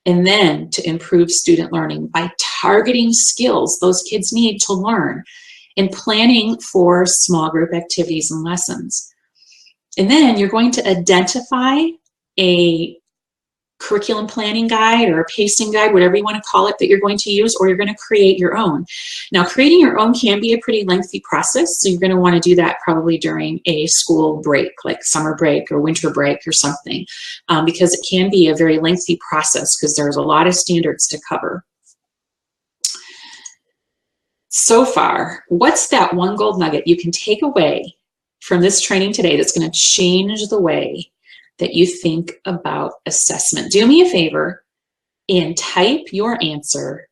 and then to improve student learning by targeting skills those kids need to learn and planning for small group activities and lessons. And then you're going to identify a curriculum planning guide or a pacing guide, whatever you want to call it, that you're going to use, or you're going to create your own. Now, creating your own can be a pretty lengthy process, so you're going to want to do that probably during a school break, like summer break or winter break or something, because it can be a very lengthy process because there's a lot of standards to cover. So far, what's that one gold nugget you can take away from this training today that's going to change the way that you think about assessment? Do me a favor and type your answer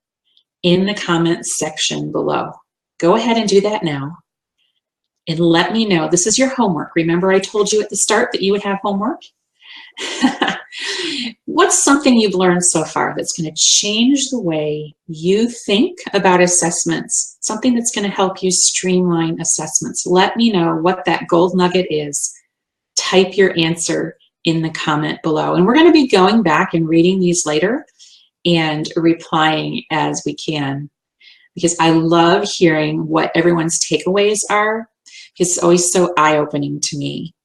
in the comments section below. Go ahead and do that now and let me know. This is your homework. Remember I told you at the start that you would have homework? What's something you've learned so far that's going to change the way you think about assessments? Something that's going to help you streamline assessments. Let me know what that gold nugget is. Type your answer in the comment below. And we're going to be going back and reading these later and replying as we can, because I love hearing what everyone's takeaways are, because it's always so eye-opening to me.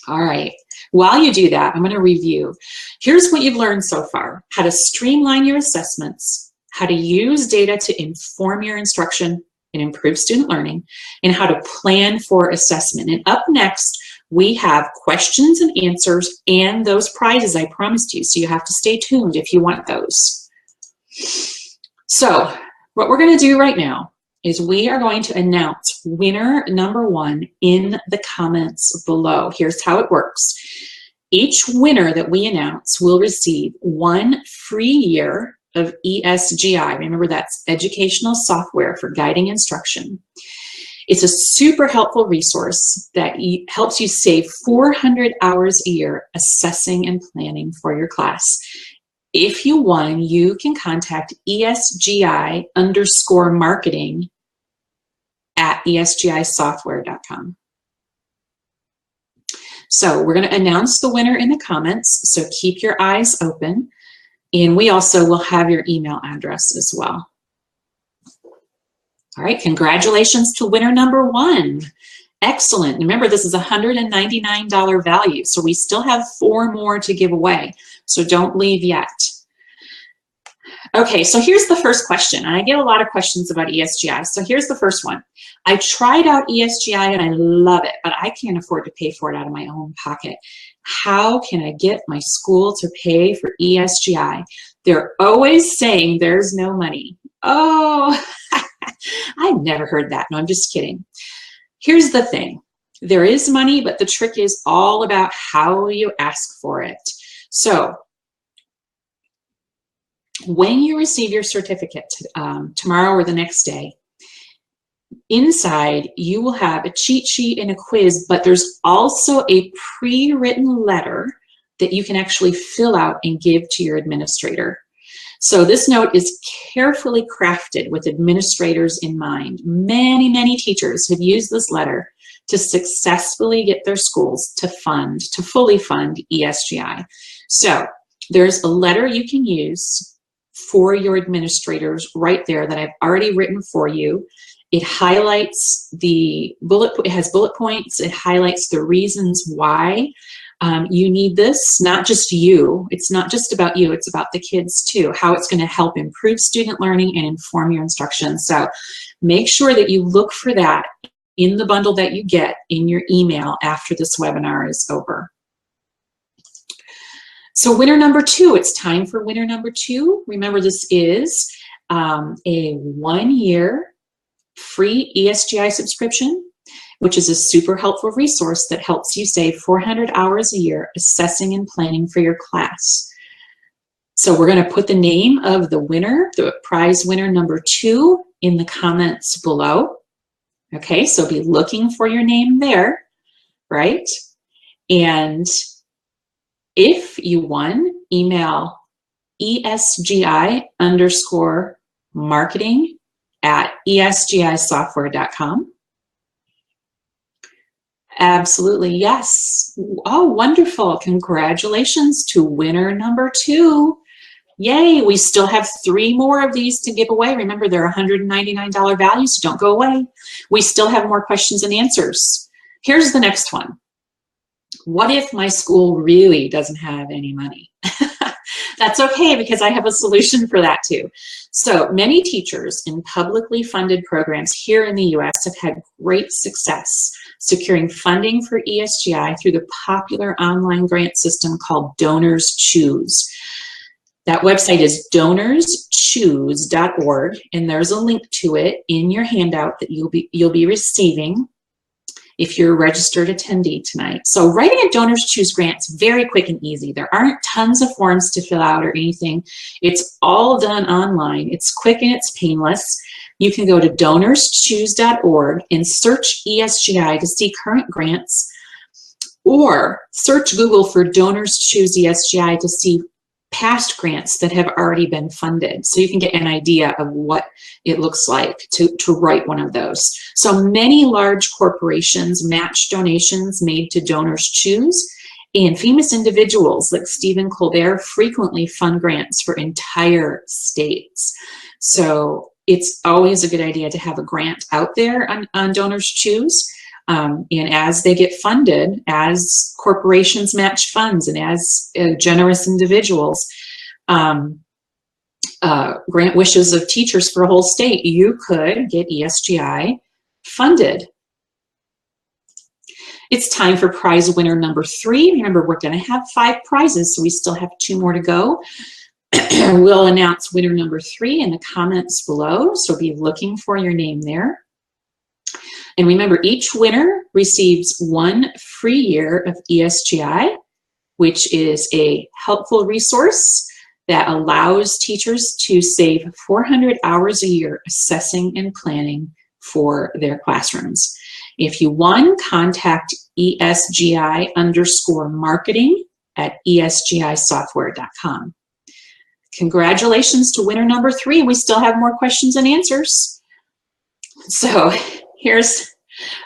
All right. While you do that, I'm going to review. Here's what you've learned so far: how to streamline your assessments, how to use data to inform your instruction and improve student learning, and how to plan for assessment. And up next, we have questions and answers and those prizes I promised you. So you have to stay tuned if you want those. So what we're going to do right now is we are going to announce winner number 1 in the comments below. Here's how it works. Each winner that we announce will receive 1 free year of ESGI. Remember, that's educational software for guiding instruction. It's a super helpful resource that helps you save 400 hours a year assessing and planning for your class. if you won, you can contact ESGI_marketing at esgisoftware.com. So we're going to announce the winner in the comments, so keep your eyes open. And we also will have your email address as well. All right, congratulations to winner number 1. Excellent. Remember, this is a $199 value, so we still have 4 more to give away, so don't leave yet. Okay, so here's the first question, and I get a lot of questions about ESGI. So here's the first one. I tried out ESGI and I love it, but I can't afford to pay for it out of my own pocket. How can I get my school to pay for ESGI? They're always saying there's no money. Oh, I've never heard that. No, I'm just kidding. Here's the thing. There is money, but the trick is all about how you ask for it. So when you receive your certificate tomorrow or the next day, inside you will have a cheat sheet and a quiz, but there's also a pre-written letter that you can actually fill out and give to your administrator. So this note is carefully crafted with administrators in mind. Many, many teachers have used this letter to successfully get their schools to fully fund ESGI. So there's a letter you can use for your administrators right there that I've already written for you. It highlights it has bullet points. It highlights the reasons why you need this, not just you. It's not just about you, it's about the kids too, how it's going to help improve student learning and inform your instruction. So make sure that you look for that in the bundle that you get in your email after this webinar is over. So winner number 2, it's time for winner number 2. Remember, this is a 1-year free ESGI subscription, which is a super helpful resource that helps you save 400 hours a year assessing and planning for your class. So we're going to put the name of the winner, the prize winner number 2, in the comments below. Okay, so be looking for your name there, right? And if you won, email ESGI_marketing at esgisoftware.com. Absolutely, yes. Oh, wonderful. Congratulations to winner number 2. Yay, we still have 3 more of these to give away. Remember, they're $199 values, so don't go away. We still have more questions and answers. Here's the next one. What if my school really doesn't have any money? That's okay, because I have a solution for that too. So many teachers in publicly funded programs here in the US have had great success securing funding for ESGI through the popular online grant system called Donors Choose. That website is donorschoose.org, and there's a link to it in your handout that you'll be receiving if you're a registered attendee tonight. So writing a Donors Choose grant is very quick and easy. There aren't tons of forms to fill out or anything. It's all done online. It's quick and it's painless. You can go to donorschoose.org and search ESGI to see current grants, or search Google for Donors Choose ESGI to see past grants that have already been funded, so you can get an idea of what it looks like to write one of those. So many large corporations match donations made to Donors Choose, and famous individuals like Stephen Colbert frequently fund grants for entire states. So it's always a good idea to have a grant out there on Donors Choose. And as they get funded, as corporations match funds, and as generous individuals grant wishes of teachers for a whole state, you could get ESGI funded. It's time for prize winner number 3. Remember, we're going to have 5 prizes, so we still have 2 more to go. We'll announce winner number 3 in the comments below, so be looking for your name there. And remember, each winner receives 1 free year of ESGI, which is a helpful resource that allows teachers to save 400 hours a year assessing and planning for their classrooms. If you won, contact ESGI_marketing at esgisoftware.com. Congratulations to winner number 3. We still have more questions and answers. So here's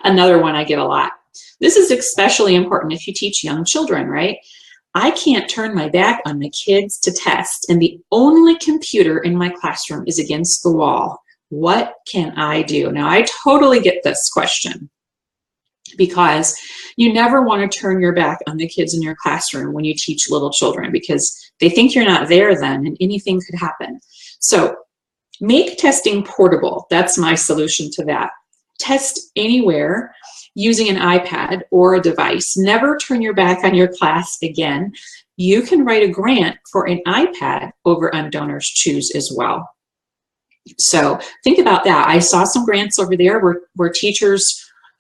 another one I get a lot. This is especially important if you teach young children, right? I can't turn my back on my kids to test, and the only computer in my classroom is against the wall. What can I do? Now, I totally get this question because you never want to turn your back on the kids in your classroom when you teach little children because they think you're not there then and anything could happen. So make testing portable. That's my solution to that. Test anywhere using an iPad or a device. Never turn your back on your class again. You can write a grant for an iPad over on Donors Choose as well. So think about that. I saw some grants over there where teachers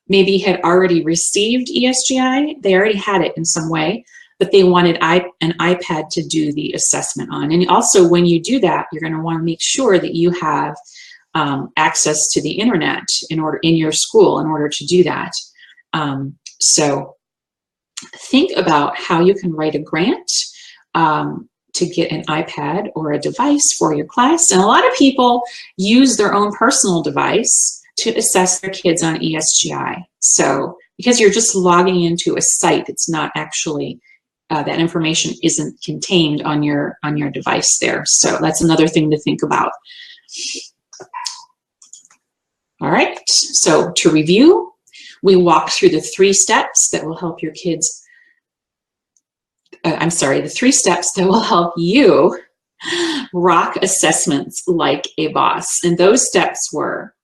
maybe had already received ESGI. They already had it in some way, but they wanted an iPad to do the assessment on. And also when you do that, you're going to want to make sure that you have access to the internet in your school in order to do that. So think about how you can write a grant to get an iPad or a device for your class. And a lot of people use their own personal device to assess their kids on ESGI. So because you're just logging into a site, it's not actually, that information isn't contained on your device there. So that's another thing to think about. All right, so to review, we walked through the 3 steps that will help your kids, the 3 steps that will help you rock assessments like a boss. And those steps were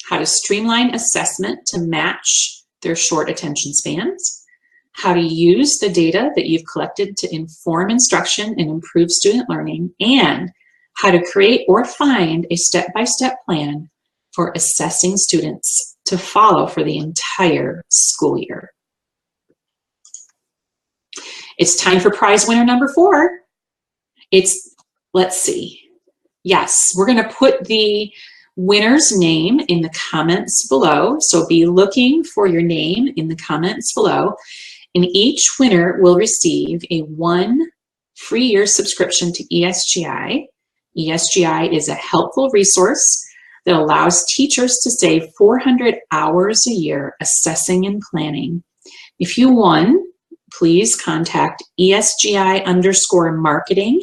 how to streamline assessment to match their short attention spans, how to use the data that you've collected to inform instruction and improve student learning, and how to create or find a step-by-step plan for assessing students to follow for the entire school year. It's time for prize winner number 4. Let's see. Yes, we're going to put the winner's name in the comments below. So be looking for your name in the comments below. And each winner will receive a 1 free year subscription to ESGI. ESGI is a helpful resource that allows teachers to save 400 hours a year assessing and planning. If you won, please contact ESGI_marketing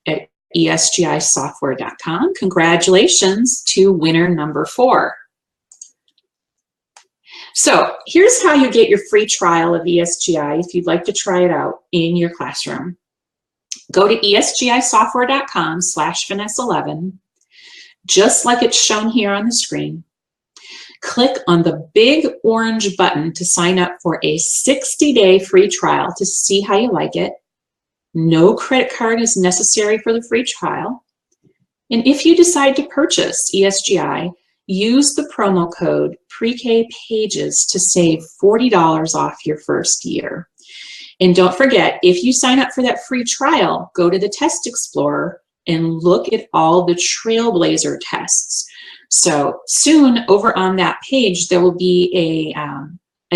at esgisoftware.com. Congratulations to winner number 4. So here's how you get your free trial of ESGI if you'd like to try it out in your classroom. Go to esgisoftware.com/Vanessa Levin. Just like it's shown here on the screen. Click on the big orange button to sign up for a 60-day free trial to see how you like it. No credit card is necessary for the free trial. And if you decide to purchase ESGI, use the promo code Pre-K Pages to save $40 off your first year. And don't forget, if you sign up for that free trial, go to the Test Explorer and look at all the Trailblazer tests. So soon over on that page, there will be a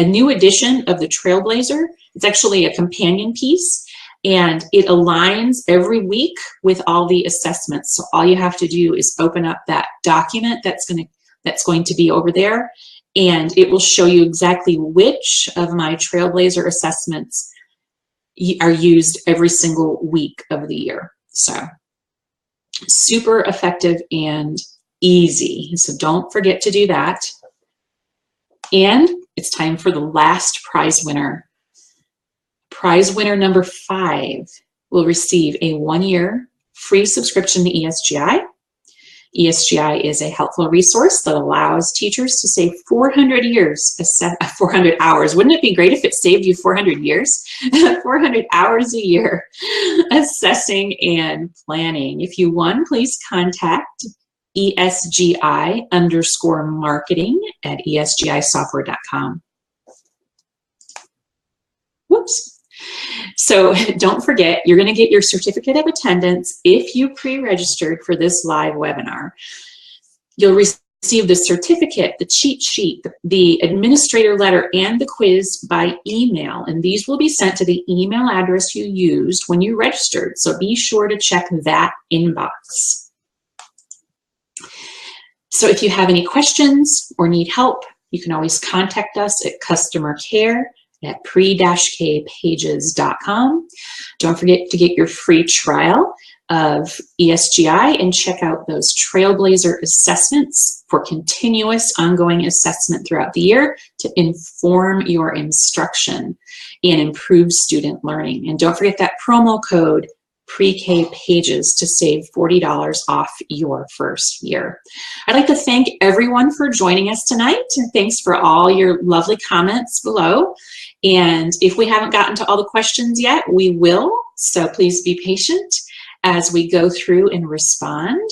new edition of the Trailblazer. It's actually a companion piece, and it aligns every week with all the assessments. So all you have to do is open up that document that's going to be over there, and it will show you exactly which of my Trailblazer assessments are used every single week of the year. So super effective and easy. So don't forget to do that. And it's time for the last prize winner. Prize winner number 5 will receive a 1-year free subscription to ESGI. ESGI is a helpful resource that allows teachers to save 400 hours. Wouldn't it be great if it saved you 400 years? 400 hours a year assessing and planning. If you won, please contact ESGI_marketing at esgisoftware.com. Whoops. So don't forget, you're going to get your certificate of attendance if you pre-registered for this live webinar. You'll receive receive the certificate, the cheat sheet, the administrator letter, and the quiz by email. And these will be sent to the email address you used when you registered. So be sure to check that inbox. So if you have any questions or need help, you can always contact us at customercare@pre-kpages.com. Don't forget to get your free trial of ESGI and check out those Trailblazer assessments for continuous ongoing assessment throughout the year to inform your instruction and improve student learning. And don't forget that promo code pre-K pages to save $40 off your first year. I'd like to thank everyone for joining us tonight, and thanks for all your lovely comments below. And if we haven't gotten to all the questions yet, we will, so please be patient as we go through and respond.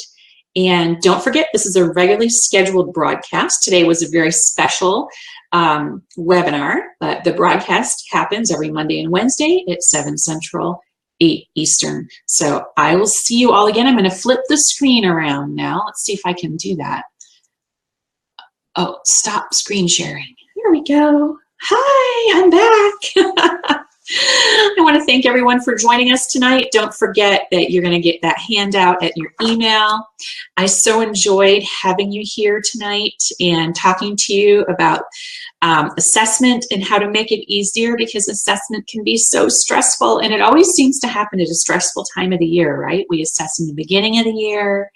And don't forget, this is a regularly scheduled broadcast. Today was a very special webinar, but the broadcast happens every Monday and Wednesday at 7 Central, 8 Eastern. So I will see you all again. I'm going to flip the screen around now. Let's see if I can do that. Oh, stop screen sharing. Here we go. Hi, I'm back. I want to thank everyone for joining us tonight. Don't forget that you're going to get that handout at your email. I so enjoyed having you here tonight and talking to you about assessment and how to make it easier, because assessment can be so stressful, and it always seems to happen at a stressful time of the year, right? We assess in the beginning of the year,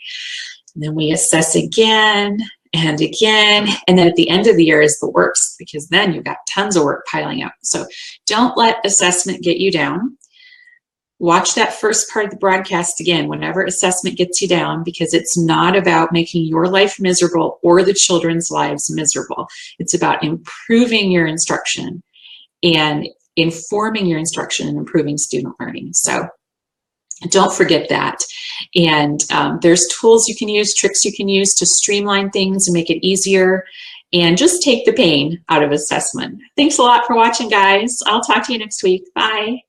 and then we assess again and again, and then at the end of the year is the worst, because then you've got tons of work piling up. So don't let assessment get you down. Watch that first part of the broadcast again whenever assessment gets you down, because it's not about making your life miserable or the children's lives miserable. It's about improving your instruction and informing your instruction and improving student learning. So don't forget that. And there's tools you can use, tricks you can use to streamline things and make it easier and just take the pain out of assessment. Thanks a lot for watching, guys. I'll talk to you next week. Bye.